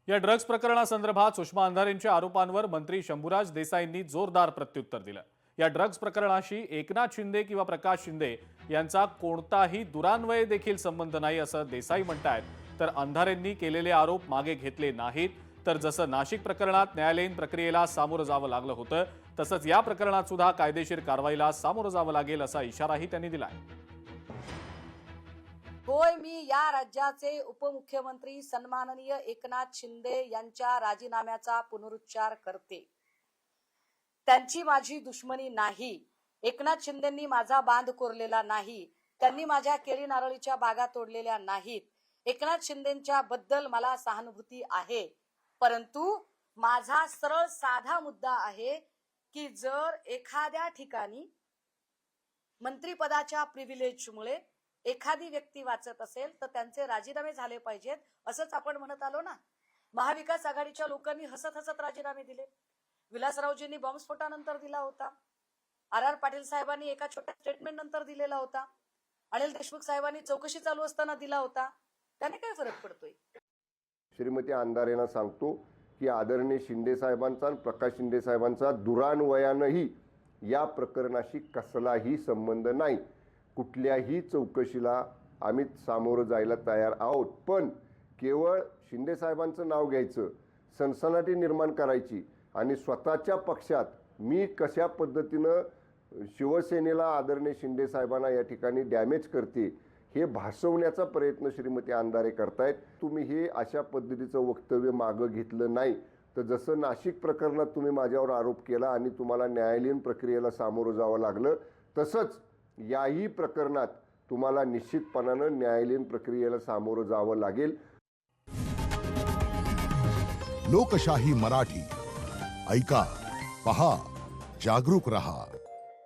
या ड्रग्ज प्रकरणासंदर्भात सुषमा अंधारेंच्या आरोपांवर मंत्री शंभूराज देसाईंनी जोरदार प्रत्युत्तर दिलं। या ड्रग्ज प्रकरणाशी एकनाथ शिंदे किंवा प्रकाश शिंदे यांचा कोणताही दुरान्वय देखील संबंध नाही असं देसाई म्हणतायत। तर अंधारेंनी केलेले आरोप मागे घेतले नाहीत। तर जसं नाशिक प्रकरणात न्यायालयीन प्रक्रियेला सामोरं जावं लागलं होतं, तसंच या प्रकरणात सुद्धा कायदेशीर कारवाईला सामोरं जावं लागेल असा इशाराही त्यांनी दिलाय। होय, मी या राज्याचे उपमुख्यमंत्री सन्माननीय एकनाथ शिंदे यांच्या राजीनाम्याचा पुनरुच्चार करते। त्यांची माझी दुश्मनी नाही। एकनाथ शिंदेंनी माझा बांध कोरलेला नाही। त्यांनी माझ्या केळी नारळीच्या बागा तोडलेल्या नाहीत। एकनाथ शिंदेंच्या बद्दल मला सहानुभूती आहे, परंतु माझा सरळ साधा मुद्दा आहे की जर एखाद्या ठिकाणी मंत्रिपदाच्या प्रिव्हिलेजमुळे एखादी व्यक्ती वाचत असेल तर त्यांचे राजीनामे झाले पाहिजेत, असंच आपण म्हणत आलो ना। महाविकास आघाडीच्या लोकांनी हसत हसत राजीनामे दिले। विलासरावजींनी बॉम्बस्फोटानंतर दिला होता। आर पाटील साहेबांनी एका छोट्या स्टेटमेंट नंतर दिलेला होता। अनिल देशमुख साहेबांनी चौकशी चालू असताना दिला होता। त्याने काय फरक पडतोय? श्रीमती अंधारेंना सांगतो की आदरणीय शिंदे साहेबांचा आणि प्रकाश शिंदे साहेबांचा दुरान्वयानंही या प्रकरणाशी कसलाही संबंध नाही। कुठल्याही चौकशीला आम्ही सामोरं जायला तयार आहोत, पण केवळ शिंदे साहेबांचं नाव घ्यायचं, सनसनाटी निर्माण करायची आणि स्वतःच्या पक्षात मी कशा पद्धतीनं शिवसेनेला आदरणीय शिंदे साहेबांना या ठिकाणी डॅमेज करते हे भासवण्याचा प्रयत्न श्रीमती अंधारे करतायत। तुम्ही हे अशा पद्धतीचं वक्तव्य मागं घेतलं नाही तर जसं नाशिक प्रकरणात तुम्ही माझ्यावर आरोप केला आणि तुम्हाला न्यायालयीन प्रक्रियेला सामोरं जावं लागलं, तसंच याही प्रकरणात तुम्हाला निश्चितपणानं न्यायालयीन प्रक्रियेला सामोरं जावं लागेल। लोकशाही मराठी ऐका, पहा, जागरूक रहा।